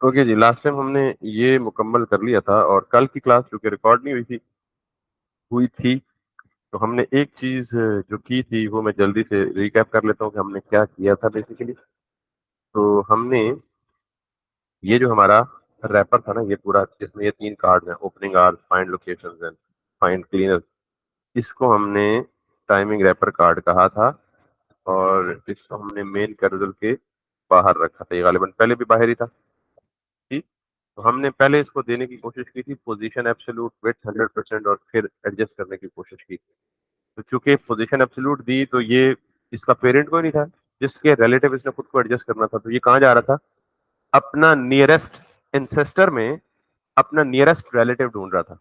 Okay जी, last time हमने ये मुकम्मल कर लिया था और कल की क्लास जो कि रिकॉर्ड नहीं हुई थी, तो हमने एक चीज जो की थी वो मैं जल्दी से रिकैप कर लेता हूँ कि हमने क्या किया था बेसिकली। तो हमने ये जो हमारा रैपर था ना, ये पूरा इसमें ये 3 कार्ड हैं, opening hours, find locations and find cleaners. इसको हमने टाइमिंग रैपर कार्ड कहा था और इसको हमने मेन कैरोसल के बाहर रखा था। ये गालिबन पहले भी बाहर ही था। ठीक, तो हमने पहले इसको देने की कोशिश की थी पोजीशन एब्सोल्यूट विड्थ 100% और फिर एडजस्ट करने की कोशिश की। तो चूंकि पोजीशन एब्सोल्यूट दी तो ये इसका पेरेंट कोई नहीं था, जिसके रिलेटिव इसने खुद को एडजस्ट करना था। तो ये कहाँ जा रहा था? अपना नियरेस्ट इंसेस्टर में अपना नियरेस्ट रिलेटिव ढूंढ रहा था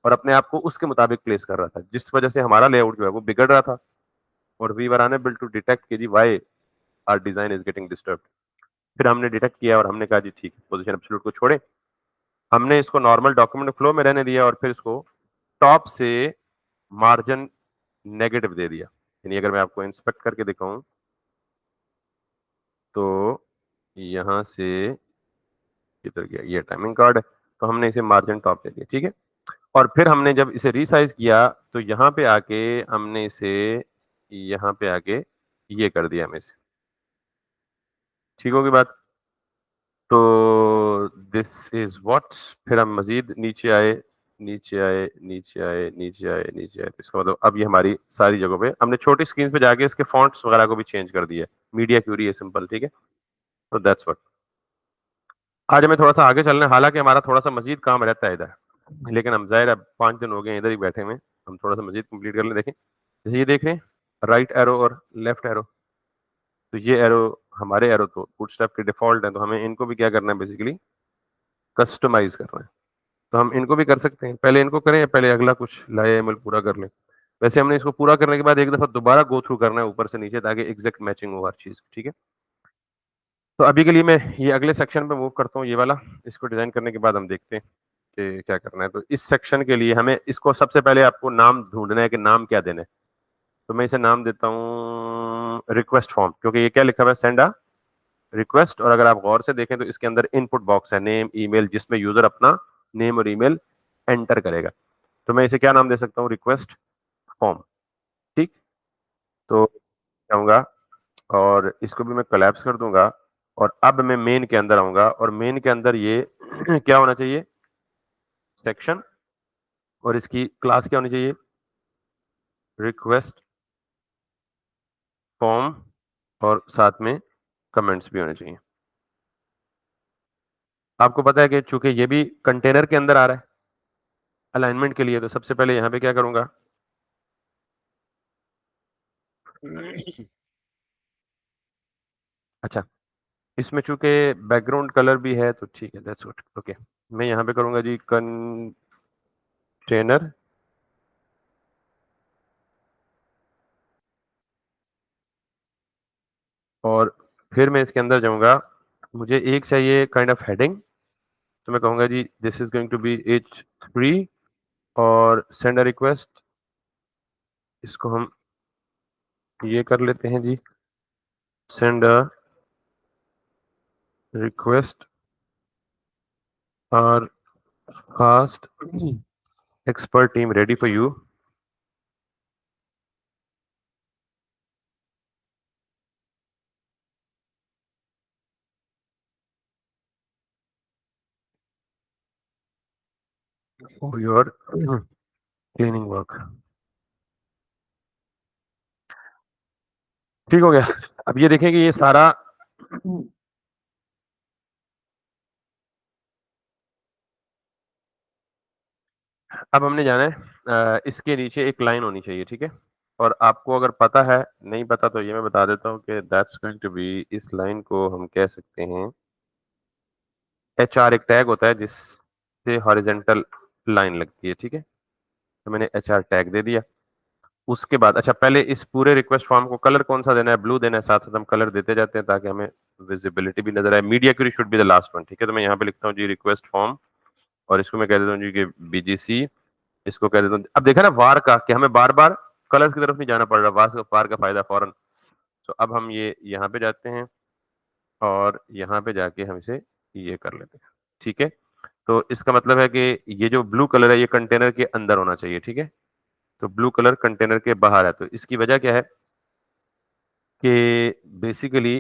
और अपने आप को उसके मुताबिक प्लेस कर रहा था, जिस वजह से हमारा लेआउट जो है वो बिगड़ रहा था और we were unable to detect कि जी why our design is getting disturb. फिर हमने डिटेक्ट किया और हमने कहा जी ठीक है, पोजीशन एब्सोल्यूट को छोड़े। हमने इसको नॉर्मल डॉक्यूमेंट फ्लो में रहने दिया और फिर इसको टॉप से मार्जिन नेगेटिव दे दिया। यानी अगर मैं आपको इंस्पेक्ट करके दिखाऊं तो यहां से किधर गया, ये टाइमिंग कार्ड है, तो हमने इसे मार्जिन टॉप दे दिया। ठीक है, और फिर हमने जब इसे रीसाइज किया तो यहाँ पे आके हमने इसे यहाँ पे आके ये कर दिया हमें इसे। ठीक होगी बात? तो दिस इज व्हाट। फिर हम मजीद नीचे आए, नीचे आए, नीचे आए, नीचे आए, नीचे आए। तो इसका मतलब अब ये हमारी सारी जगहों पे हमने छोटी स्क्रीन पे जाके इसके फॉन्ट्स वगैरह को भी चेंज कर दिया। मीडिया क्यूरी है सिंपल। ठीक है, तो दैट्स व्हाट। आज हमें थोड़ा सा आगे चलना है, हालांकि हमारा थोड़ा सा मजीद काम रहता है इधर, लेकिन हम जाहिर है 5 दिन हो गए हैं इधर ही बैठे हुए, हम थोड़ा सा मजीद कंप्लीट कर लें। देखें, जैसे ये देख रहे हैं, राइट एरो और लेफ्ट एरो। तो ये एरो हमारे एरो तो बूटस्ट्रैप के डिफॉल्ट है, तो हमें इनको भी क्या करना है, बेसिकली कस्टमाइज करना है। तो हम इनको भी कर सकते हैं, पहले इनको करें या पहले अगला कुछ लाए एमएल पूरा कर लें? वैसे हमने इसको पूरा करने के बाद एक दफा दोबारा गो थ्रू करना है ऊपर से नीचे, ताकि एग्जैक्ट मैचिंग हो हर चीज। ठीक है, तो अभी के लिए मैं ये अगले सेक्शन पे मूव करता हूँ, ये वाला। इसको डिजाइन करने के बाद हम देखते हैं कि क्या करना है। तो इस सेक्शन के लिए हमें इसको सबसे पहले आपको नाम ढूंढना है कि नाम क्या देना है। तो मैं इसे नाम देता हूँ रिक्वेस्ट फॉर्म, क्योंकि ये क्या लिखा हुआ है, सेंड अ रिक्वेस्ट। और अगर आप गौर से देखें तो इसके अंदर इनपुट बॉक्स है, नेम, ईमेल, जिसमें यूजर अपना नेम और ईमेल एंटर करेगा। तो मैं इसे क्या नाम दे सकता हूँ, रिक्वेस्ट फॉर्म। ठीक, तो जाऊंगा और इसको भी मैं कोलैप्स कर दूंगा और अब मैं मेन के अंदर आऊंगा और मेन के अंदर ये क्या होना चाहिए, सेक्शन, और इसकी क्लास क्या होनी चाहिए, रिक्वेस्ट फॉर्म, और साथ में कमेंट्स भी होने चाहिए। आपको पता है कि चूंकि ये भी कंटेनर के अंदर आ रहा है अलाइनमेंट के लिए, तो सबसे पहले यहाँ पे क्या करूंगा, अच्छा, इसमें चूंकि बैकग्राउंड कलर भी है तो ठीक है, दैट्स गुड। ओके, मैं यहाँ पे करूंगा जी कंटेनर, और फिर मैं इसके अंदर जाऊंगा, मुझे एक चाहिए काइंड ऑफ हेडिंग। तो मैं कहूंगा जी this is going to be H3 और सेंड अ रिक्वेस्ट। इसको हम ये कर लेते हैं जी, सेंड अ रिक्वेस्ट और fast expert team ready for you. For your cleaning work. ठीक हो गया। अब ये देखें कि ये सारा, अब हमने जाना है इसके नीचे एक लाइन होनी चाहिए। ठीक है, और आपको अगर पता है, नहीं पता तो ये मैं बता देता हूँ कि दैट्स गोइंग टू बी, इस लाइन को हम कह सकते हैं HR। एक टैग होता है जिससे हॉरिजेंटल लाइन लगती है। ठीक है, तो मैंने HR टैग दे दिया। उसके बाद अच्छा, पहले इस पूरे रिक्वेस्ट फॉर्म को कलर कौन सा देना है, ब्लू देना है। साथ साथ हम कलर देते जाते हैं ताकि हमें विजिबिलिटी भी नजर आए। Media query should be the last one. ठीक है, तो मैं यहाँ पे लिखता हूँ जी रिक्वेस्ट फॉर्म, और इसको मैं कह देता हूँ जी कि BGC। इसको कह देता हूँ, अब देखा ना वार का, कि हमें बार बार कलर्स की तरफ नहीं जाना पड़ रहा, वार का फायदा फौरन। तो अब हम ये यहाँ पे जाते हैं और यहाँ पे जाके हम इसे ये कर लेते हैं, ठीक है। तो इसका मतलब है कि ये जो ब्लू कलर है ये कंटेनर के अंदर होना चाहिए, ठीक है। तो ब्लू कलर कंटेनर के बाहर है, तो इसकी वजह क्या है कि बेसिकली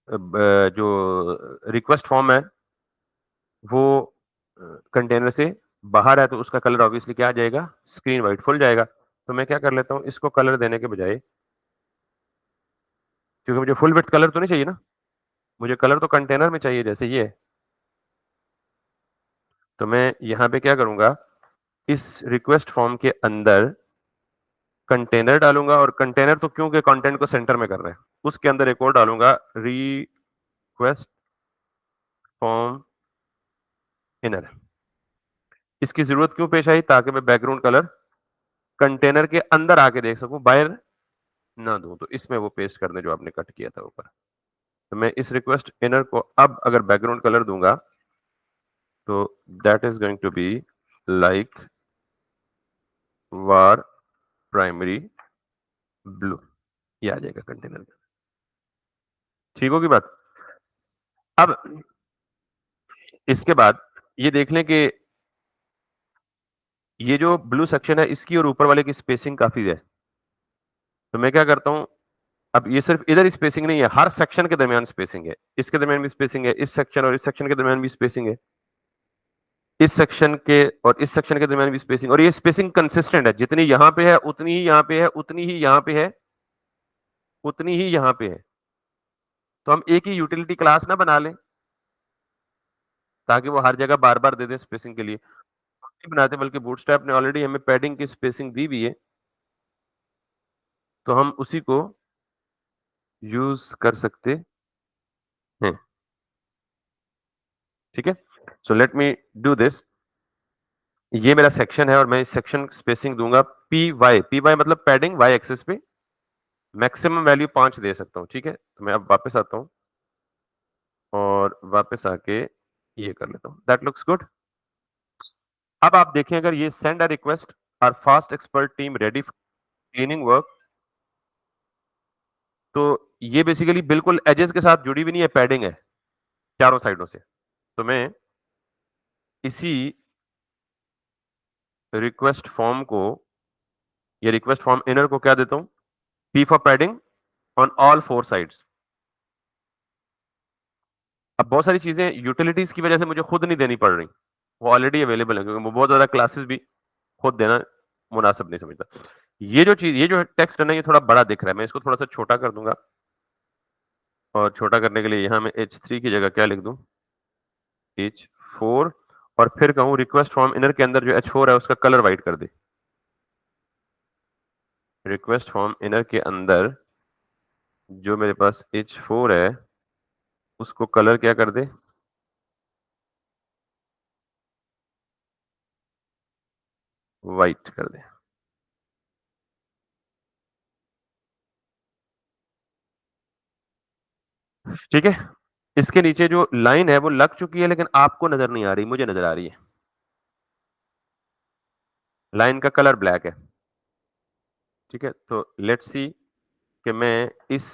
जो रिक्वेस्ट फॉर्म है वो कंटेनर से बाहर है, तो उसका कलर ऑब्वियसली क्या आ जाएगा, स्क्रीन व्हाइट फुल जाएगा। तो मैं क्या कर लेता हूँ, इसको कलर देने के बजाय, क्योंकि मुझे फुल विड्थ कलर तो नहीं चाहिए ना, मुझे कलर तो कंटेनर में चाहिए जैसे ये है। तो मैं यहाँ पे क्या करूंगा, इस रिक्वेस्ट फॉर्म के अंदर कंटेनर डालूंगा, और कंटेनर तो क्योंकि कंटेंट को सेंटर में कर रहे हैं, उसके अंदर एक और डालूंगा, रिक्वेस्ट फॉर्म इनर। इसकी जरूरत क्यों पेश आई, ताकि मैं बैकग्राउंड कलर कंटेनर के अंदर आके देख सकूं, बाहर ना दूं। तो इसमें वो पेस्ट करने जो आपने कट किया था ऊपर। तो मैं इस रिक्वेस्ट इनर को अब अगर बैकग्राउंड कलर दूंगा तो that is going to be like var primary blue, ये आ जाएगा कंटेनर में। ठीक होगी बात। अब इसके बाद ये देख लें कि ये जो ब्लू सेक्शन है इसकी और ऊपर वाले की स्पेसिंग काफी है। तो मैं क्या करता हूं, अब ये सिर्फ इधर स्पेसिंग नहीं है, हर सेक्शन के दरमियान स्पेसिंग है, इसके दरमियान भी स्पेसिंग है, इस सेक्शन और इस सेक्शन के दरमियान भी स्पेसिंग है, इस सेक्शन के और इस सेक्शन के दरमियान भी स्पेसिंग, और ये स्पेसिंग कंसिस्टेंट है, जितनी यहां पे है उतनी ही यहां पे है, उतनी ही यहां पे है, उतनी ही यहां पे है। तो हम एक ही यूटिलिटी क्लास ना बना लें ताकि वो हर जगह बार बार दे दें स्पेसिंग के लिए, नहीं बनाते, बल्कि बूटस्ट्रैप ने ऑलरेडी हमें पैडिंग की स्पेसिंग दी हुई है, तो हम उसी को यूज कर सकते हैं। ठीक है, so let me do this. ये मेरा सेक्शन है और मैं इस सेक्शन स्पेसिंग दूंगा पी वाई मतलब पैडिंग वाई एक्सिस पे मैक्सिमम वैल्यू 5 दे सकता हूँ। ठीक है, तो मैं अब वापस आता हूँ और वापस आके ये कर लेता हूँ, दैट लुक्स गुड। अब आप देखें, अगर ये send a request are fast expert team ready for cleaning work, तो ये बेसिकली बिल्कुल एजेस के साथ जुड़ी भी नहीं है, पैडिंग है चारों साइडों से। तो मैं इसी रिक्वेस्ट फॉर्म को, ये रिक्वेस्ट फॉर्म इनर को क्या देता हूं, P for padding on all 4 sides. अब बहुत सारी चीजें यूटिलिटीज की वजह से मुझे खुद नहीं देनी पड़ रही, वो ऑलरेडी अवेलेबल है, क्योंकि मैं बहुत ज्यादा क्लासेस भी खुद देना मुनासिब नहीं समझता। ये जो चीज, ये जो टेक्स्ट है ना, ये थोड़ा बड़ा दिख रहा है, मैं इसको थोड़ा सा छोटा कर दूंगा, और छोटा करने के लिए यहां मैं H3 की जगह क्या लिख दूं, H4, और फिर कहूं रिक्वेस्ट फॉर्म इनर के अंदर जो H4 है उसका कलर व्हाइट कर दे। रिक्वेस्ट फॉर्म इनर के अंदर जो मेरे पास H4 है उसको कलर क्या कर दे, व्हाइट कर दे। ठीक है, इसके नीचे जो लाइन है वो लग चुकी है, लेकिन आपको नजर नहीं आ रही, मुझे नजर आ रही है। लाइन का कलर ब्लैक है। ठीक है, तो लेट्स सी कि मैं इस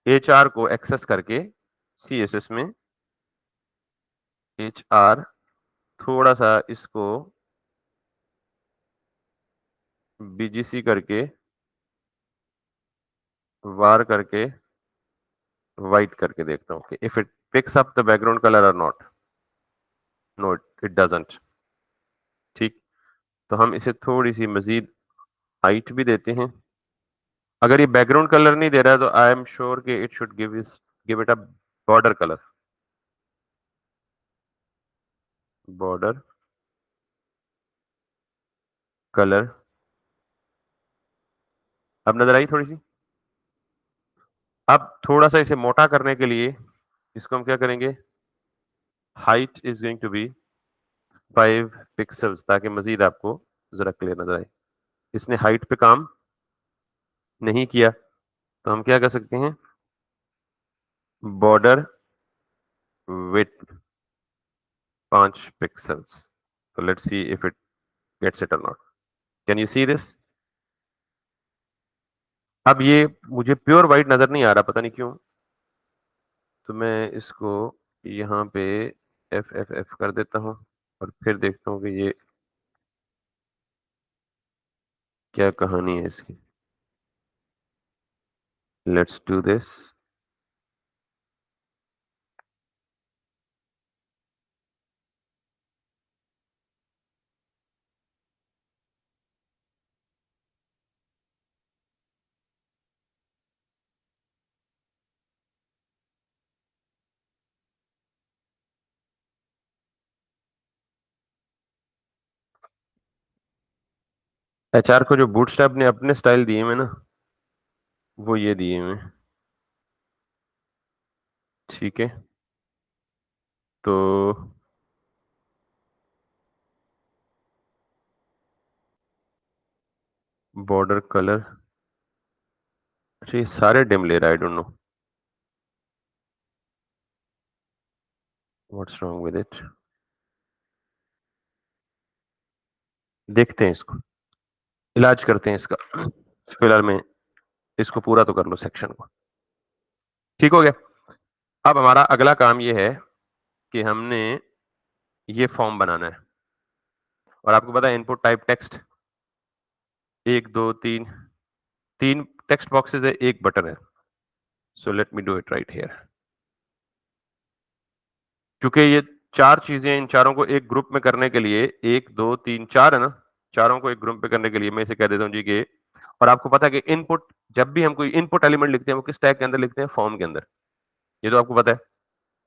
HR को एक्सेस करके CSS में HR थोड़ा सा इसको BGC करके वार करके व्हाइट करके देखता हूँ कि if it picks up the background colour और नॉट। No, it doesn't. ठीक, तो हम इसे थोड़ी सी मजीद हाइट भी देते हैं। अगर ये बैकग्राउंड कलर नहीं दे रहा है तो आई एम श्योर कि it should give it a border colour. Border colour अब नजर आई थोड़ी सी। अब थोड़ा सा इसे मोटा करने के लिए इसको हम क्या करेंगे, height is going to be 5 pixels, ताकि मजीद आपको जरा क्लियर नजर आए। इसने हाइट पे काम नहीं किया, तो हम क्या कर सकते हैं, बॉर्डर विड्थ 5 पिक्सल्स। तो let's see if it gets it और not. Can you see this. अब ये मुझे प्योर वाइट नजर नहीं आ रहा, पता नहीं क्यों, तो मैं इसको यहाँ पे एफ एफ एफ कर देता हूँ और फिर देखता हूँ कि ये क्या कहानी है इसकी। Let's do this. एचआर को जो बूटस्ट्रैप ने अपने स्टाइल दिए में ना, वो ये दिए में। ठीक है, तो बॉर्डर कलर, अच्छा ये सारे डिम ले रहा है, I don't know what's wrong with it. देखते हैं इसको, इलाज करते हैं इसका। फिलहाल मैं इसको पूरा तो कर लो सेक्शन को। ठीक हो गया। अब हमारा अगला काम ये है कि हमने ये फॉर्म बनाना है, और आपको पता है input type text, 1 2 3, 3 text boxes है, 1 बटन है। So let me do it right here. क्योंकि ये 4 चीजें, इन चारों को एक ग्रुप में करने के लिए, 1 2 3 4 है ना, चारों को एक ग्रुप में करने के लिए मैं इसे कह देता हूँ जी के। और आपको पता है कि इनपुट, जब भी हम कोई इनपुट एलिमेंट लिखते हैं वो किस टैग के अंदर लिखते हैं, फॉर्म के अंदर। ये तो आपको पता है।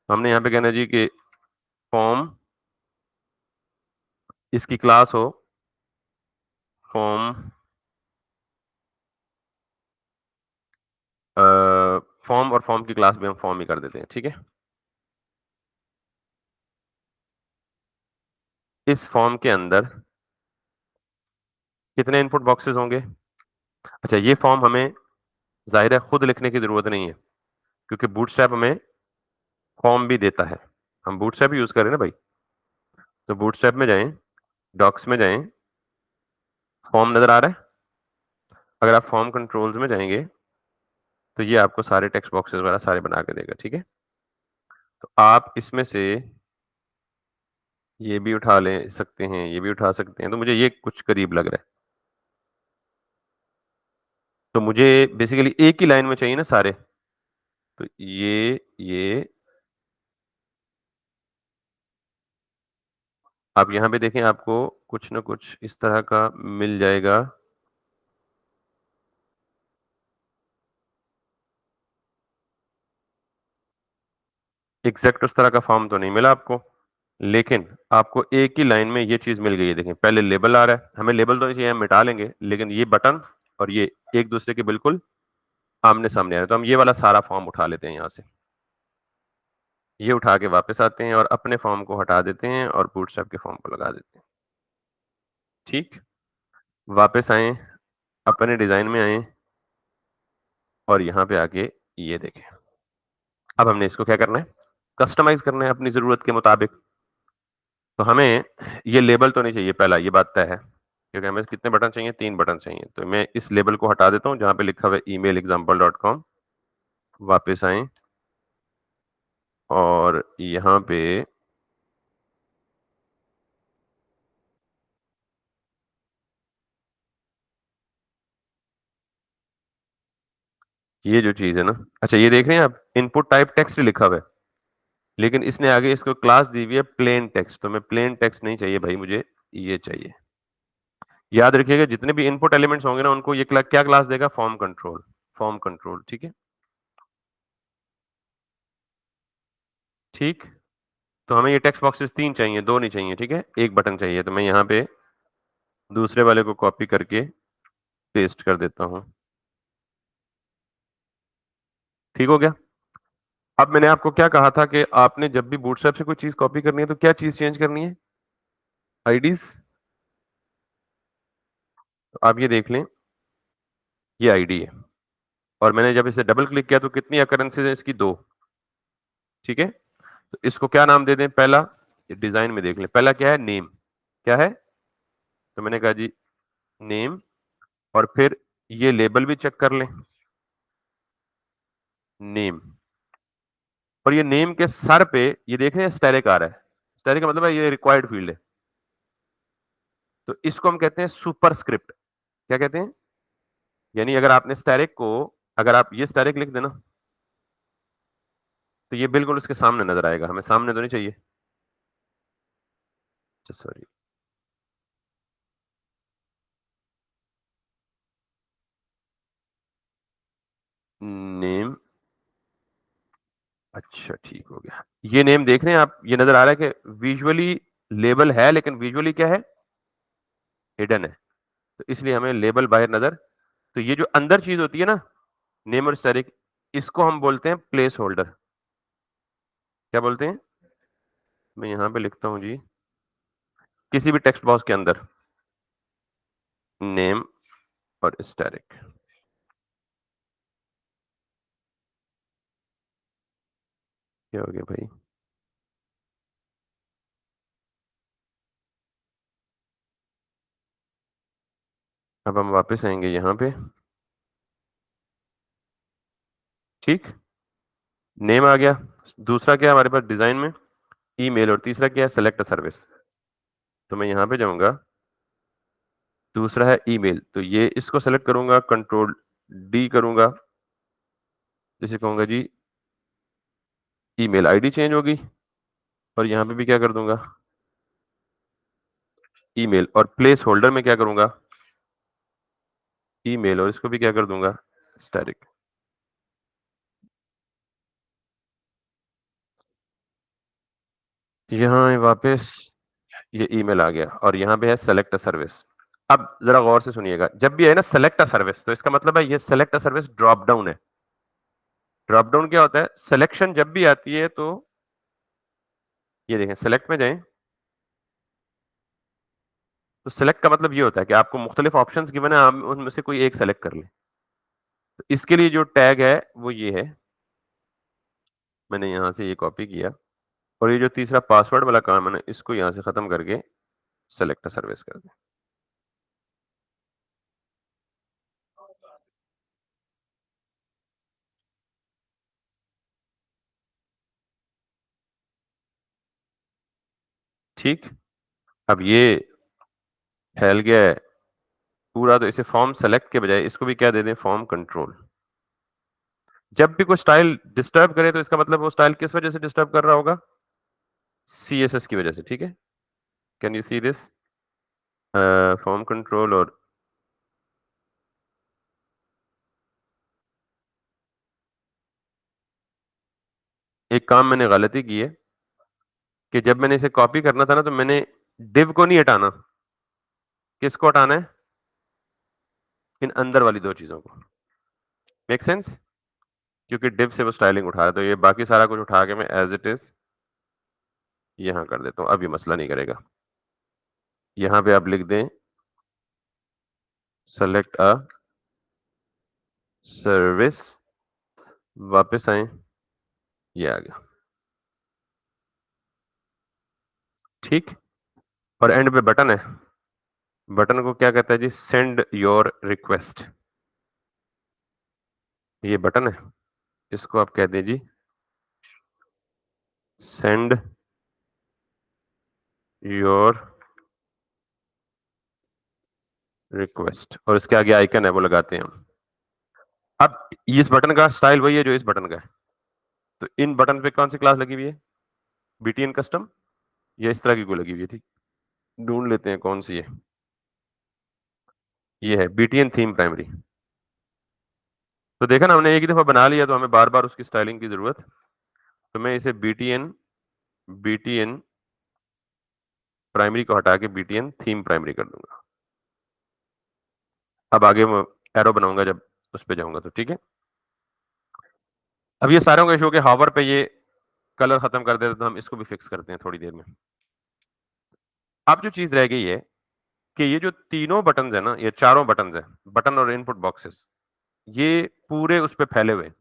हमने यहाँ पे कहना है जी कि फॉर्म, इसकी क्लास हो फॉर्म, फॉर्म, और फॉर्म की क्लास भी हम फॉर्म ही कर देते हैं। ठीक है, इस फॉर्म के अंदर कितने इनपुट बॉक्सेस होंगे? अच्छा, ये फॉर्म हमें जाहिर है खुद लिखने की जरूरत नहीं है, क्योंकि बूटस्ट्रैप हमें फॉर्म भी देता है। हम बूटस्ट्रैप यूज करें ना भाई, तो बूटस्ट्रैप में जाएं, डॉक्स में जाएं, फॉर्म नजर आ रहा है? अगर आप फॉर्म कंट्रोल्स में जाएंगे तो ये आपको सारे टेक्स्ट बॉक्सेस वगैरह सारे बना के देगा। ठीक है, तो आप इसमें से ये भी उठा ले सकते हैं, ये भी उठा सकते हैं, तो मुझे ये कुछ करीब लग रहा है। तो मुझे बेसिकली एक ही लाइन में चाहिए ना सारे, तो ये आप यहाँ पे देखें, आपको कुछ ना कुछ इस तरह का मिल जाएगा। एग्जैक्ट उस तरह का फॉर्म तो नहीं मिला आपको, लेकिन आपको एक ही लाइन में ये चीज मिल गई है। देखें, पहले लेबल आ रहा है, हमें लेबल तो नहीं चाहिए, हम मिटा लेंगे, लेकिन ये बटन और ये एक दूसरे के बिल्कुल आमने सामने आ रहे हैं, तो हम ये वाला सारा फॉर्म उठा लेते हैं यहाँ से। ये उठा के वापस आते हैं और अपने फॉर्म को हटा देते हैं और बूटस्ट्रैप के फॉर्म को लगा देते हैं। ठीक, वापस आए, अपने डिजाइन में आए, और यहाँ पे आके ये देखें। अब हमने इसको क्या करना है, कस्टमाइज करना है अपनी जरूरत के मुताबिक। तो हमें ये लेबल तो नहीं चाहिए, पहला ये बात तय है, क्योंकि हमें कितने बटन चाहिए, 3 बटन चाहिए। तो मैं इस लेबल को हटा देता हूँ जहाँ पे लिखा हुआ है emailexample.com। वापस आए और यहाँ पे ये जो चीज है ना, अच्छा ये देख रहे हैं आप, इनपुट टाइप टेक्स्ट लिखा हुआ है, लेकिन इसने आगे इसको क्लास दी हुई है प्लेन टेक्स्ट। तो मैं प्लेन टेक्स्ट नहीं चाहिए भाई, मुझे ये चाहिए। याद रखिएगा, जितने भी इनपुट एलिमेंट्स होंगे ना, उनको ये क्या क्लास देगा, फॉर्म कंट्रोल, फॉर्म कंट्रोल। ठीक है, ठीक। तो हमें ये टेक्स्ट बॉक्सेस 3 चाहिए, 2 नहीं चाहिए। ठीक है, एक बटन चाहिए, तो मैं यहाँ पे दूसरे वाले को कॉपी करके पेस्ट कर देता हूँ। ठीक हो गया। अब मैंने आपको क्या कहा था कि आपने जब भी बूटस्ट्रैप से कोई चीज कॉपी करनी है तो क्या चीज चेंज करनी है, आईडीज। तो आप ये देख लें, ये आईडी है, और मैंने जब इसे डबल क्लिक किया तो कितनी अकरेंसेज है इसकी, 2। ठीक है, तो इसको क्या नाम दे दें, पहला, डिजाइन में देख लें, पहला क्या है, नेम। क्या है, तो मैंने कहा जी नेम, और फिर ये लेबल भी चेक कर लें, नेम। और ये नेम के सर पे ये देख रहे हैं स्टेरिक आ रहा है। स्टेरिक का मतलब है ये रिक्वायर्ड फील्ड है। तो इसको हम कहते हैं सुपरस्क्रिप्ट। क्या कहते हैं? यानी अगर आपने स्टेरिक को, अगर आप ये स्टेरिक लिख देना तो ये बिल्कुल उसके सामने नजर आएगा। हमें सामने तो नहीं चाहिए। अच्छा सॉरी। नेम। अच्छा ठीक हो गया। ये नेम देख रहे हैं आप, ये नजर आ रहा है कि विजुअली लेबल है लेकिन विजुअली क्या है? हिडन है। तो इसलिए हमें लेबल बाहर नजर। तो ये जो अंदर चीज होती है ना, नेम और स्टेरिक, इसको हम बोलते हैं प्लेस होल्डर। क्या बोलते हैं? मैं यहां पे लिखता हूं जी, किसी भी टेक्स्ट बॉक्स के अंदर नेम और स्टेरिक। क्या हो गया भाई? अब हम वापस आएंगे यहाँ पे। ठीक। नेम आ गया। दूसरा क्या है हमारे पास डिजाइन में? ईमेल। और तीसरा क्या है? Select a service. तो मैं यहाँ पे जाऊंगा, दूसरा है ईमेल, तो ये इसको सेलेक्ट करूंगा, कंट्रोल डी करूंगा, जैसे कहूंगा जी ईमेल आईडी चेंज होगी। और यहाँ पे भी क्या कर दूंगा? ईमेल। और प्लेस होल्डर में क्या करूंगा? ईमेल। और इसको भी क्या कर दूंगा? स्टैटिक। यहाँ वापस ये ईमेल आ गया और यहाँ पे है सेलेक्ट अ सर्विस। अब जरा गौर से सुनिएगा, जब भी है ना सेलेक्ट अ सर्विस, तो इसका मतलब है ये select a service drop down है। ड्रॉप डाउन क्या होता है? सिलेक्शन जब भी आती है तो ये देखें, सेलेक्ट में जाएं, तो सेलेक्ट का मतलब ये होता है कि आपको मुख्तलिफ ऑप्शंस गिवन है, आप उनमें से कोई एक सेलेक्ट कर लें। तो इसके लिए जो टैग है वो ये है, मैंने यहाँ से ये कॉपी किया। और ये जो तीसरा पासवर्ड वाला काम है ना, इसको यहाँ से खत्म करके सेलेक्ट सर्विस कर दें। ठीक। अब ये फैल गया है पूरा, तो इसे फॉर्म सेलेक्ट के बजाय इसको भी क्या दे दें? Form control. जब भी कोई स्टाइल डिस्टर्ब करे तो इसका मतलब वो स्टाइल किस वजह से डिस्टर्ब कर रहा होगा? सीएसएस की वजह से। ठीक है, can you see this? Form control. और एक काम मैंने गलती की है कि जब मैंने इसे कॉपी करना था ना, तो मैंने डिव को नहीं हटाना। किसको हटाना है? इन अंदर वाली दो चीजों को। Make sense? क्योंकि डिव से वो स्टाइलिंग उठा रहा है, तो ये बाकी सारा कुछ उठा के मैं एज इट इज यहाँ कर देता हूँ। अब ये मसला नहीं करेगा। यहाँ पे आप लिख दें सेलेक्ट अ सर्विस, वापस आए, ये आ गया। ठीक। और एंड पे बटन है। बटन को क्या कहता है जी? Send your request. ये बटन है, इसको आप कह दें जी सेंड योर रिक्वेस्ट। और इसके आगे आइकन है, वो लगाते हैं हम। अब इस बटन का स्टाइल वही है जो इस बटन का है। तो इन बटन पे कौन सी क्लास लगी हुई है? बीटीएन कस्टम, या इस तरह की कोई लगी हुई है? ठीक, ढूंढ लेते हैं कौन सी है। ये है बीटीएन थीम प्राइमरी। तो देखा ना, हमने एक ही दफा बना लिया तो हमें बार बार उसकी स्टाइलिंग की जरूरत। तो मैं इसे बीटीएन बीटीएन प्राइमरी को हटा के बीटीएन थीम प्राइमरी कर दूंगा। अब आगे मैं एरो बनाऊंगा जब उस पे जाऊंगा तो। ठीक है। अब ये सारों का इशू के हावर पे ये कलर खत्म कर देते, तो हम इसको भी फिक्स करते हैं थोड़ी देर में। अब जो चीज रह गई है कि ये जो तीनों बटन है ना, ये चारों बटन है, बटन और इनपुट बॉक्सेस, ये पूरे उस पे फैले हुए हैं,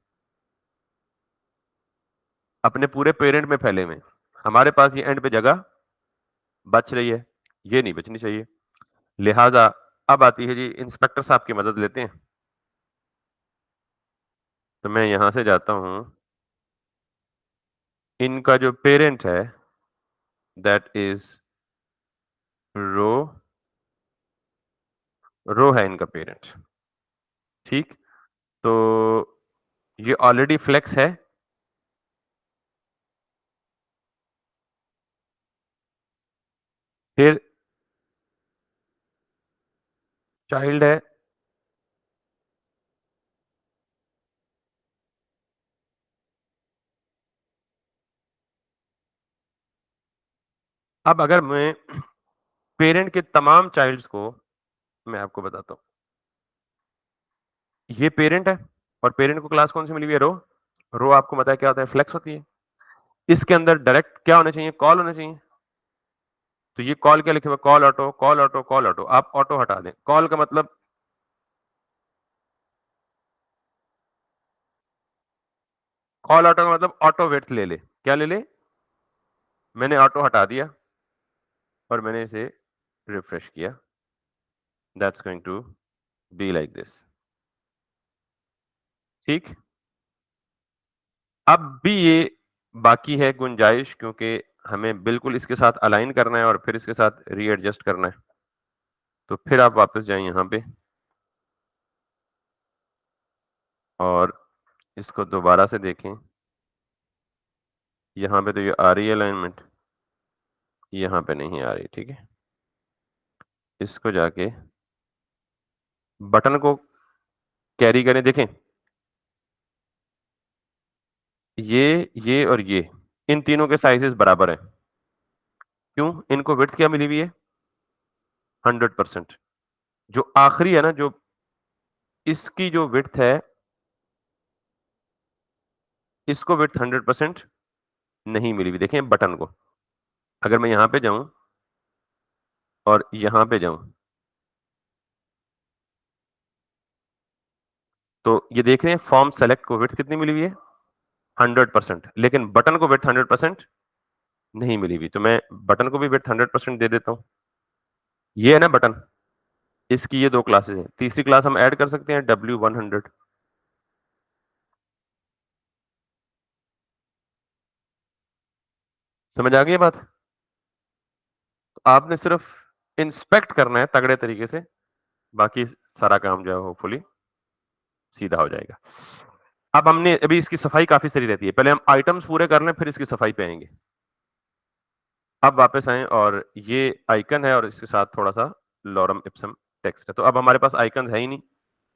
अपने पूरे पेरेंट में फैले हुए हैं। हमारे पास ये एंड पे जगह बच रही है, ये नहीं बचनी चाहिए। लिहाजा अब आती है जी, इंस्पेक्टर साहब की मदद लेते हैं। तो मैं यहां से जाता हूं इनका जो पेरेंट है दैट इज रो, रो है इनका पेरेंट, ठीक? तो ये ऑलरेडी फ्लेक्स है, फिर चाइल्ड है, अब अगर मैं पेरेंट के तमाम चाइल्ड्स को मैं आपको बताता हूँ। ये पेरेंट है और पेरेंट को क्लास कौन सी मिली हुई है? रो। रो आपको पता है क्या होता है? फ्लेक्स होती है। इसके अंदर डायरेक्ट क्या होना चाहिए? कॉल होना चाहिए। तो ये कॉल क्या लिखे हुआ? Call auto, call auto, call auto. आप ऑटो हटा दें। कॉल का मतलब कॉल ऑटो का मतलब ऑटो विड्थ ले ले। क्या ले ले? मैंने ऑटो हटा दिया और मैंने इसे रिफ्रेश किया। That's going to be like this. ठीक? अब भी ये बाकी है गुंजाइश, क्योंकि हमें बिल्कुल इसके साथ अलाइन करना है और फिर इसके साथ रीएडजस्ट करना है। तो फिर आप वापस जाएँ यहाँ पे और इसको दोबारा से देखें। यहाँ पे तो ये आ रही है अलाइनमेंट, यहाँ पे नहीं आ रही, ठीक है? इसको जाके बटन को कैरी करें, देखें ये और ये, इन तीनों के साइज़ेज़ बराबर हैं। क्यों? इनको विड्थ क्या मिली हुई है? 100%। जो आखिरी है ना, जो इसकी जो विड्थ है, इसको विड्थ 100% नहीं मिली हुई। देखें बटन को, अगर मैं यहाँ पे जाऊँ और यहाँ पे जाऊँ, तो ये देख रहे हैं फॉर्म सेलेक्ट को विड्थ कितनी मिली हुई है? 100%, लेकिन बटन को विड्थ 100% नहीं मिली हुई। तो मैं बटन को भी विड्थ 100% दे देता हूँ। ये है ना बटन, इसकी ये 2 क्लासेस हैं। तीसरी क्लास हम ऐड कर सकते हैं W100। समझ आ गई ये बात? तो आपने सिर्फ इंस्पेक्ट करना है तगड़े तरीके से, बाकी सारा काम जो है होपफुली सीधा हो जाएगा। अब हमने अभी इसकी सफाई काफ़ी सारी रहती है। पहले हम आइटम्स पूरे कर लें, फिर इसकी सफाई पे आएँगे। अब वापस आएँ और ये आइकन है और इसके साथ थोड़ा-सा लॉरम इप्सम टेक्स्ट है। तो अब हमारे पास आइकन्स है ही नहीं।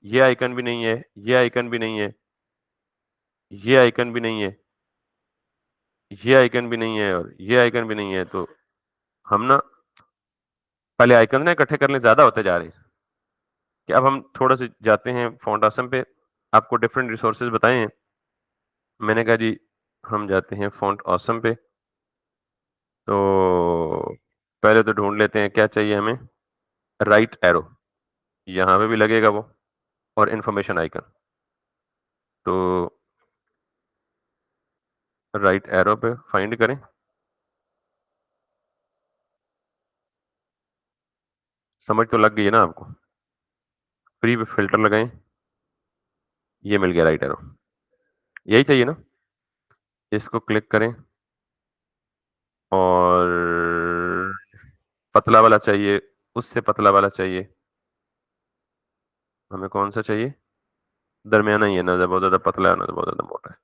ये आइकन भी नहीं है, ये आइकन भी नहीं है, ये आइकन भी नहीं है, ये आइकन भी नहीं है और ये आइकन भी नहीं है। तो हम ना पहले आइकन ना इकट्ठे करने ज़्यादा होते जा रहे हैं, कि अब हम थोड़ा-से जाते हैं फ़ॉन्ट ऑसम पे। आपको डिफरेंट रिसोर्सेज़ बताए हैं। मैंने कहा जी, हम जाते हैं फ़ॉन्ट ऑसम पे। तो पहले तो ढूँढ लेते हैं क्या चाहिए हमें, राइट एरो, यहाँ पे भी लगेगा वो, और इन्फॉर्मेशन आइकन। तो राइट एरो पे फाइंड करें। समझ तो लग गई है ना आपको? फ्री पे फ़िल्टर लगाएँ, ये मिल गया राइट एरो। यही चाहिए ना? इसको क्लिक करें और पतला वाला चाहिए, उससे पतला वाला चाहिए। हमें कौन-सा चाहिए? दरमियाना ही है, ना बहुत ज़्यादा पतला है, ना बहुत ज़्यादा मोटा है।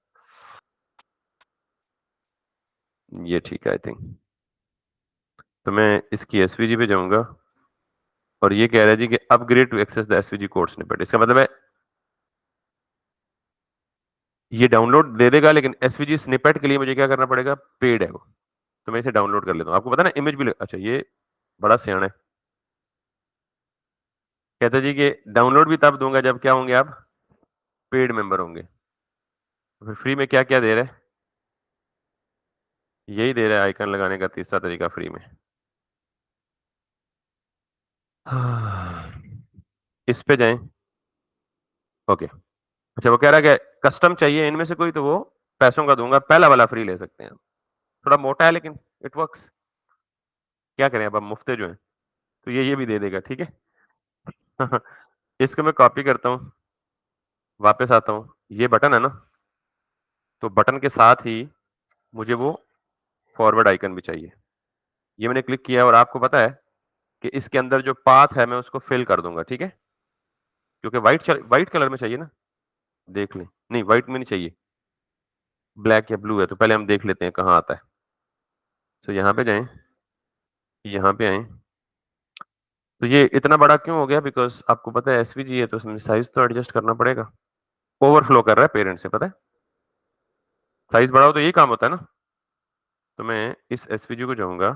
ये ठीक है आई थिंक। तो मैं इसकी एसवीजी पे जाऊँगा और ये कह रहा है जी कि upgrade to access the SVG code snippet. इसका मतलब है ये डाउनलोड दे देगा, लेकिन एसवीजी स्निपेट के लिए मुझे क्या करना पड़ेगा? पेड है वो। तो मैं इसे डाउनलोड कर लेता हूँ। आपको पता है ना इमेज भी अच्छा, ये बड़ा सयाना है। कहता है जी कि डाउनलोड भी तब दूँगा जब क्या होंगे आप? पेड मेंबर होंगे। तो फिर फ्री में क्या-क्या दे रहा है? यही दे रहा है आइकन लगाने का तीसरा तरीका फ्री में। हाँ, इस पे जाएँ। ओके। अच्छा, वो कह रहा है कि कस्टम चाहिए इनमें से कोई, तो वो पैसों का दूँगा, पहला वाला फ्री ले सकते हैं आप। थोड़ा मोटा है लेकिन इट वर्क्स। क्या करें अब हम मुफ्ते जो हैं। तो ये भी दे देगा, ठीक है? इसको मैं कॉपी करता हूँ, वापस आता हूँ। ये बटन है ना, तो बटन के साथ ही मुझे वो फॉरवर्ड आइकन भी चाहिए। ये मैंने क्लिक किया और आपको पता है कि इसके अंदर जो पाथ है मैं उसको फिल कर दूँगा, ठीक है? क्योंकि व्हाइट कलर में चाहिए ना? देख लें। नहीं, व्हाइट में नहीं चाहिए, ब्लैक या ब्लू है, तो पहले हम देख लेते हैं कहाँ आता है। तो यहाँ पे जाएँ, यहाँ पे आएँ, तो ये इतना बड़ा क्यों हो गया? बिकॉज़ आपको पता है एसवीजी है तो उसमें साइज़ तो एडजस्ट करना पड़ेगा। ओवरफ्लो कर रहा है पेरेंट से, पता है? साइज़ बड़ा हो तो यही काम होता है ना? तो मैं इस एसवीजी को जाऊँगा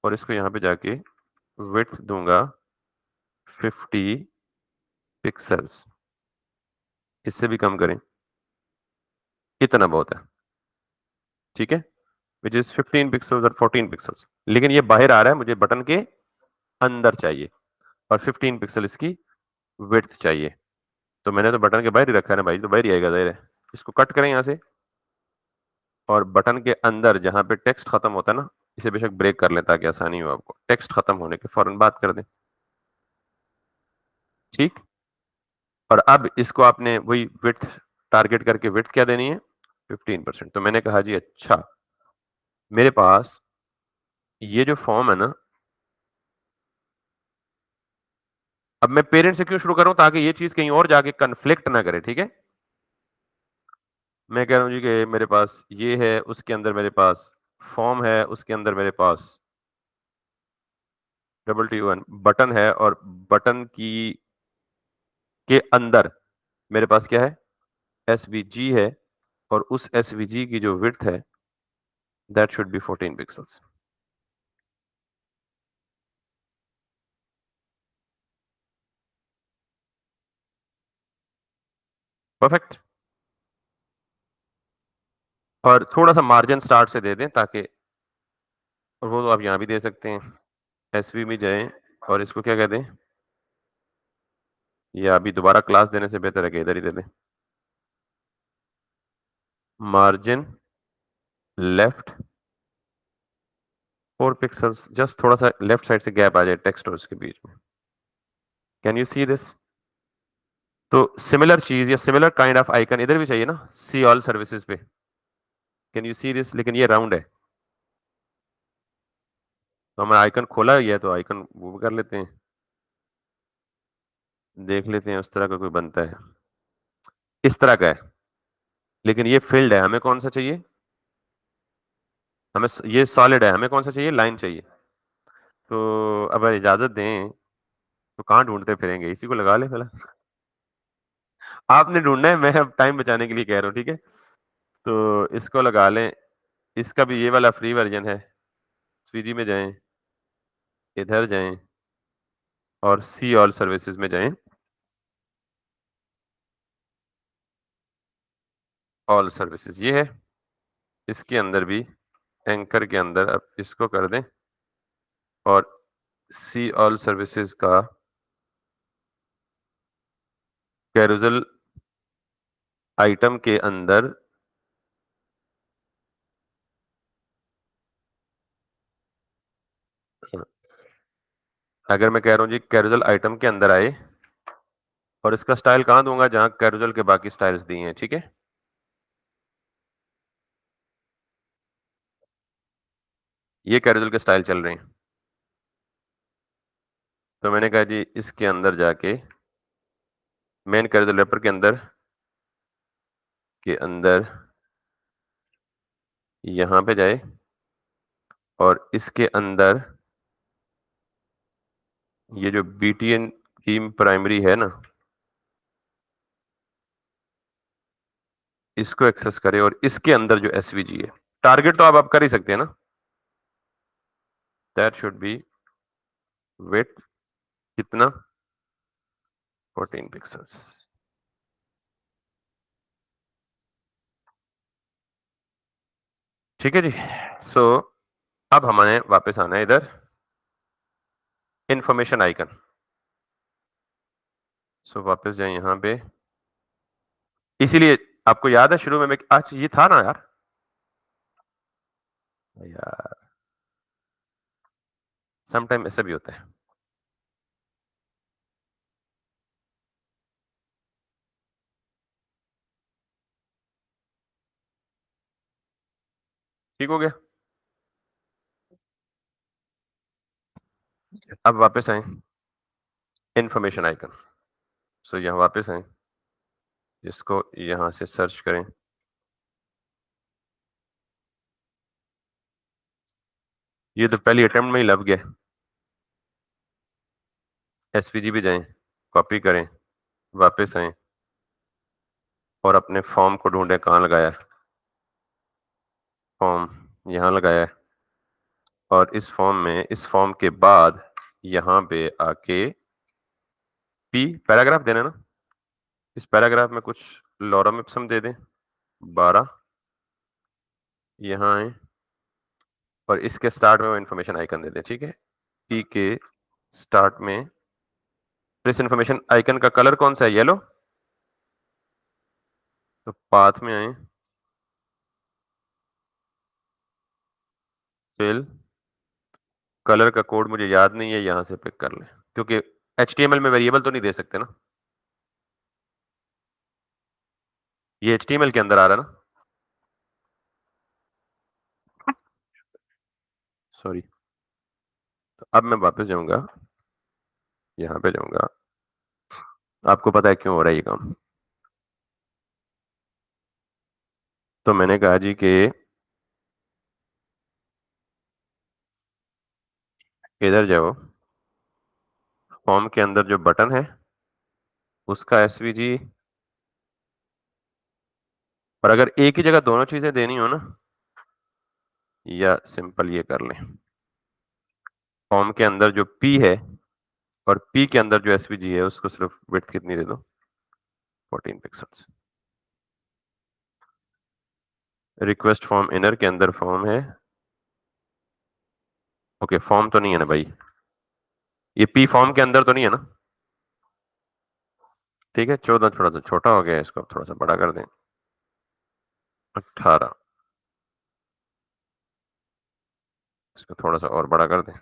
और इसको यहाँ पे जाके विड्थ दूँगा 50 पिक्सेल्स। इससे भी कम करें, इतना बहुत है, ठीक है? व्हिच इज़ 15 पिक्सेल्स और 14 पिक्सेल्स। लेकिन ये बाहर आ रहा है, मुझे बटन के अंदर चाहिए और 15 पिक्सल इसकी विड्थ चाहिए। तो मैंने तो बटन के बाहर ही रखा है ना भाई, तो बाहर ही आएगा ज़ाहिर है। इसको कट करें यहाँ से और बटन के अंदर जहाँ पे टेक्स्ट खत्म होता है ना, इसे बेशक ब्रेक कर लें ताकि आसानी हो आपको। टेक्स्ट खत्म होने के फौरन बात कर दें, ठीक? और अब इसको आपने वही विड्थ टारगेट करके विड्थ क्या देनी है? 15%। तो मैंने कहा जी अच्छा, मेरे पास ये जो फॉर्म है ना, अब मैं पेरेंट से क्यों शुरू कर रहा हूँ ताकि ये चीज़ कहीं और जाके कॉन्फ्लिक्ट ना करे, ठीक है? मैं कह रहा हूँ जी कि मेरे पास ये है, उसके अंदर मेरे पास फॉर्म है, उसके अंदर मेरे पास डबल टी वन बटन है और बटन की के अंदर मेरे पास क्या है? एसवीजी है और उस एसवीजी की जो विड्थ है that should be 14 pixels. Perfect. और थोड़ा-सा मार्जिन स्टार्ट से दे दें ताकि और वो तो आप यहाँ भी दे सकते हैं। एसवी में जाएँ और इसको क्या कह दें? या अभी दोबारा क्लास देने से बेहतर है कि इधर ही दे दें। मार्जिन लेफ्ट 4 पिक्सेल्स जस्ट थोड़ा-सा लेफ्ट साइड से गैप आ जाए टेक्स्ट और उसके बीच में। Can you see this? तो सिमिलर चीज़ या सिमिलर काइंड ऑफ आइकन इधर भी चाहिए ना? सी ऑल सर्विसेज पे। Can you see this? लेकिन ये राउंड है। तो हमने आइकन खोला ही है तो आइकन वो भी कर लेते हैं। देख लेते हैं उस तरह का कोई बनता है। इस तरह का है, लेकिन ये फ़िल्ड है, हमें कौन-सा चाहिए? हमें स ये सॉलिड है, हमें कौन-सा चाहिए? लाइन चाहिए। तो अब इजाज़त दें, तो कहाँ ढूँढते फिरेंगे? इसी को लगा लें फिलहाल। आपने ढूँढना है, मैं अब टाइम बचाने के लिए कह रहा हूँ, ठीक है? तो इसको लगा लें, इसका भी ये वाला फ्री वर्ज़न है। स्वीगी में जाएँ, इधर जाएँ और सी ऑल सर्विसेज़ में जाएँ, ऑल सर्विसेज़ ये है। इसके अंदर भी एंकर के अंदर अब इसको कर दें और सी ऑल सर्विसेज़ का कैरोसेल आइटम के अंदर अगर मैं कह रहा हूँ जी कैरोसेल आइटम के अंदर आए और इसका स्टाइल कहाँ दूँगा जहाँ कैरोसेल के बाकी स्टाइल्स दिए हैं, ठीक है? ये कैरोसेल के स्टाइल चल रहे हैं। तो मैंने कहा जी इसके अंदर जाके मेन कैरोसेल रैपर के अंदर यहाँ पे जाए और इसके अंदर ये जो बीटीएन की प्राइमरी है ना, इसको एक्सेस करें और इसके अंदर जो एसवीजी है, टारगेट तो आप कर ही सकते हैं ना? दैट शुड बी विड्थ कितना? 14 पिक्सेल्स। ठीक है जी। सो अब हमें वापस आना है इधर इन्फॉर्मेशन आइकन। सो वापस जाएँ यहाँ पे। इसीलिए आपको याद है शुरू में मैं आज ये था ना यार? यार सम टाइम ऐसा भी होता है। ठीक हो गया। अब वापस आए इन्फॉर्मेशन आइकन। सो यहाँ वापस आए, इसको यहाँ से सर्च करें। ये तो पहली अटेम्प्ट में ही लग गया। एसवीजी पे जाएं, कॉपी करें, वापस आए और अपने फॉर्म को ढूंढें कहाँ लगाया है। फॉर्म यहाँ लगाया है और इस फॉर्म में, इस फॉर्म के बाद यहाँ पे आके पी पैराग्राफ देना ना। इस पैराग्राफ में कुछ लॉरम इप्सम दे दें 12। यहाँ आए और इसके स्टार्ट में वो इन्फॉर्मेशन आइकन दे दें। ठीक है, पी के स्टार्ट में इस इन्फॉर्मेशन आइकन का कलर कौन सा है? येलो। तो पाथ में आए, फिल, कलर का कोड मुझे याद नहीं है, यहाँ से पिक कर लें क्योंकि HTML में वेरिएबल तो नहीं दे सकते ना। ये HTML के अंदर आ रहा है ना, सॉरी। तो अब मैं वापस जाऊंगा, यहाँ पे जाऊंगा। आपको पता है क्यों हो रहा है ये काम? तो मैंने कहा जी कि इधर जाओ, फॉर्म के अंदर जो बटन है उसका एसवीजी, और अगर एक ही जगह दोनों चीजें देनी हो ना, या सिंपल ये कर लें, फॉर्म के अंदर जो पी है और पी के अंदर जो एसवीजी है उसको सिर्फ विड्थ कितनी दे दो, 14 पिक्सल्स। रिक्वेस्ट फॉर्म इनर के अंदर फॉर्म है, ओके फॉर्म तो नहीं है ना भाई, ये पी फॉर्म के अंदर तो नहीं है ना। ठीक है, 14 थोड़ा सा छोटा हो गया है, इसको थोड़ा सा बड़ा कर दें, 18, इसको थोड़ा सा और बड़ा कर दें,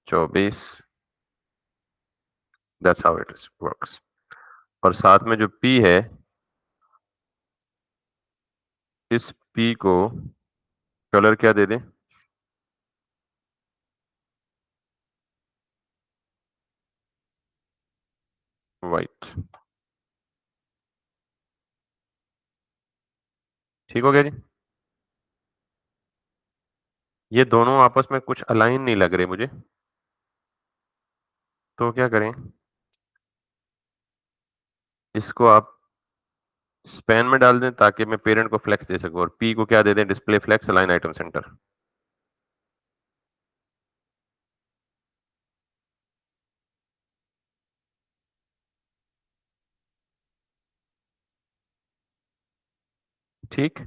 24। That's how it is works. और साथ में जो पी है, इस पी को कलर क्या दे दें? वाइट। ठीक हो गया जी। ये दोनों आपस में कुछ अलाइन नहीं लग रहे मुझे, तो क्या करें? इसको आप स्पैन में डाल दें ताकि मैं पेरेंट को फ्लेक्स दे सकूं, और पी को क्या दे दें? Display flex align item centre. ठीक,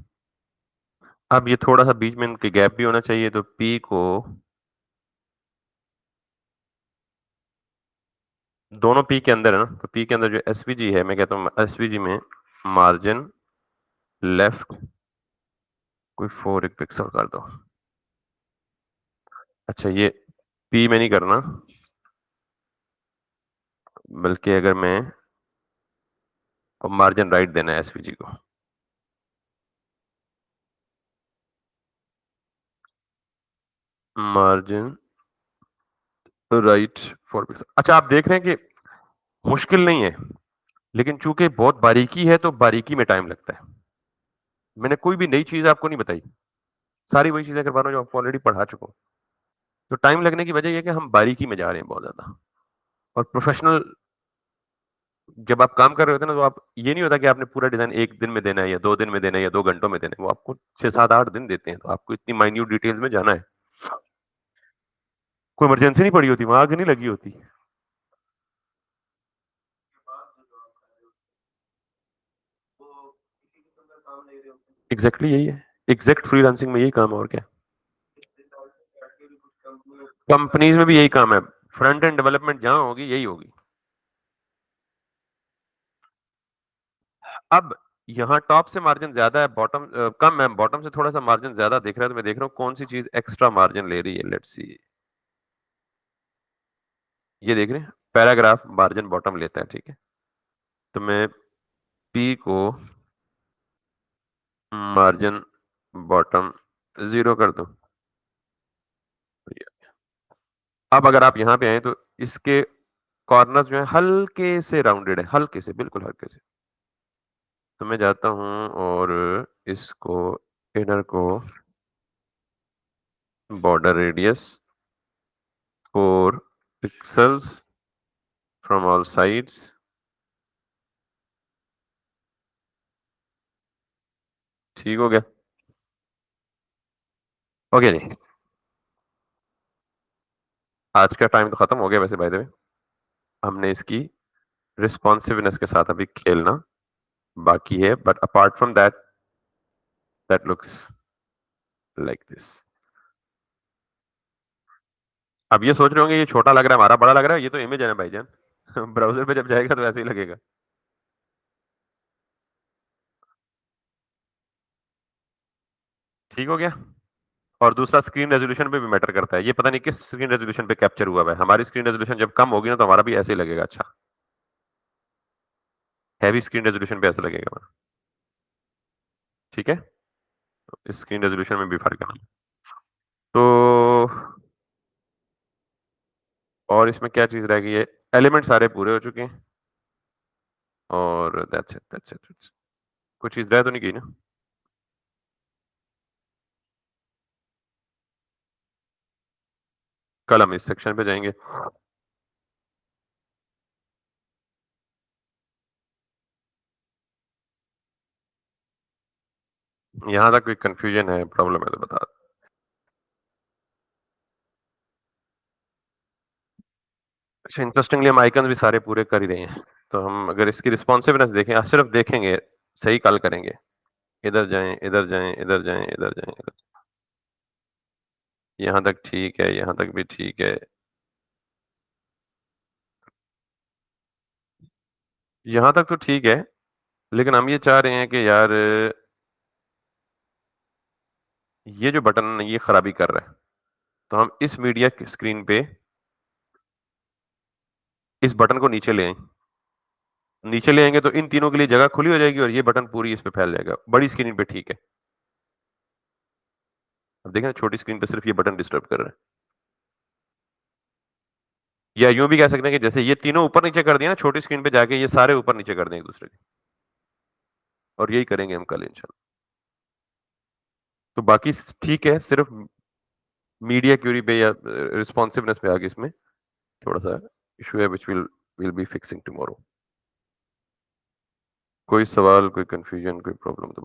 अब ये थोड़ा सा बीच में इनके गैप भी होना चाहिए, तो पी को दोनों पी के अंदर है ना, तो पी के अंदर जो एसवीजी है, मैं कहता हूँ एसवीजी में मार्जिन लेफ्ट कोई 4 एक पिक्सल कर दो। अच्छा, ये पी में नहीं करना, बल्कि अगर मैं मार्जिन राइट देना है एसवीजी को, मार्जिन राइट 4 पिक्सल। अच्छा, आप देख रहे हैं कि मुश्किल नहीं है, लेकिन चूंकि बहुत बारीकी है तो बारीकी में टाइम लगता है। मैंने कोई भी नई चीज आपको नहीं बताई, सारी वही चीजें करवा रहा हूं जो आपको ऑलरेडी पढ़ा चुका हूं। तो टाइम लगने की वजह यह है कि हम बारीकी में जा रहे हैं बहुत ज्यादा। और प्रोफेशनल जब आप काम कर रहे होते हैं ना, तो आप ये नहीं होता कि आपने पूरा डिजाइन एक दिन में देना है या 2 दिन में देना है या 2 घंटों में देना है, वो आपको 6 7 8 दिन देते हैं, तो आपको इतनी माइन्यूट डिटेल्स में जाना है। कोई इमरजेंसी नहीं पड़ी होती, वहां आग नहीं लगी होती। एग्जैक्टली यही है, एग्जैक्ट फ्रीलांसिंग में यही काम है, और क्या। कंपनीज में भी यही काम है, फ्रंट एंड डेवलपमेंट जहां होगी यही होगी। अब यहाँ टॉप से मार्जिन ज्यादा है, बॉटम कम है, बॉटम से थोड़ा सा मार्जिन ज्यादा दिख रहा है, तो मैं देख रहा हूँ कौन सी चीज एक्स्ट्रा मार्जिन ले रही है। लेट्स सी, ये देख रहे हैं पैराग्राफ मार्जिन बॉटम लेता है, ठीक है। तो मैं पी को मार्जिन बॉटम 0 कर दूं। अब अगर आप यहाँ पे आए तो इसके कॉर्नर्स जो है हल्के से राउंडेड है, हल्के से, बिल्कुल हल्के से। तो मैं जाता हूँ और इसको, इनर को, border radius 4 pixels from all sides. ठीक हो गया। ओके जी। आज का टाइम तो खत्म हो गया वैसे बाय द वे। हमने इसकी रिस्पॉन्सिवनेस के साथ अभी खेलना बाकी है, but apart from that, that looks like this. अब ये सोच रहे होंगे ये छोटा लग रहा है, हमारा बड़ा लग रहा है, ये तो इमेज है ना भाईजान। ब्राउजर पे जब जाएगा तो ऐसे ही लगेगा। ठीक हो गया। और दूसरा स्क्रीन रेजोल्यूशन पे भी मैटर करता है, ये पता नहीं किस स्क्रीन रेजोल्यूशन पे कैप्चर हुआ है। हमारी स्क्रीन रेजोल्यूशन जब कम होगी ना तो हमारा भी ऐसे ही लगेगा। अच्छा, हैवी स्क्रीन रेजोल्यूशन पे ऐसा लगेगा हमारा। ठीक है, इस स्क्रीन रेजोल्यूशन में भी फर्क है। तो और इसमें क्या चीज रह गई है? एलिमेंट सारे पूरे हो चुके हैं और दैट्स इट, दैट्स इट। कुछ चीज रह तो नहीं गई ना? कल हम इस सेक्शन पे जाएंगे। यहाँ तक कोई कंफ्यूजन है, प्रॉब्लम है तो बता। अच्छा, इंटरेस्टिंगली हम आइकन भी सारे पूरे कर ही रहे हैं। तो हम अगर इसकी रिस्पॉन्सिवनेस देखें, सिर्फ देखेंगे, सही कॉल करेंगे। इधर जाएं, इधर जाएं, इधर जाएं, इधर जाएं, इधर। यहाँ तक ठीक है, यहाँ तक भी ठीक है। यहाँ तक तो ठीक है, लेकिन हम ये चाह रहे हैं कि यार ये जो बटन है ये खराबी कर रहा है। तो हम इस मीडिया स्क्रीन पे इस बटन को नीचे ले आए। नीचे ले आएंगे तो इन तीनों के लिए जगह खुली हो जाएगी और ये बटन पूरी इस पे फैल जाएगा। बड़ी स्क्रीन पे ठीक है। अब देखें, छोटी स्क्रीन पे सिर्फ ये बटन डिस्टर्ब कर रहा है। या यूं भी कह सकते हैं कि जैसे ये तीनों ऊपर नीचे कर दिया ना, छोटी स्क्रीन पे जाके ये सारे ऊपर नीचे कर दें एक दूसरे के। और यही करेंगे हम कल इंशाल्लाह। तो बाकी ठीक है, सिर्फ मीडिया क्यूरी पे या रिस्पॉन्सिवनेस पे आगे इसमें थोड़ा सा इशू है, which will be fixing tomorrow. कोई सवाल, कोई कंफ्यूजन, कोई प्रॉब्लम तो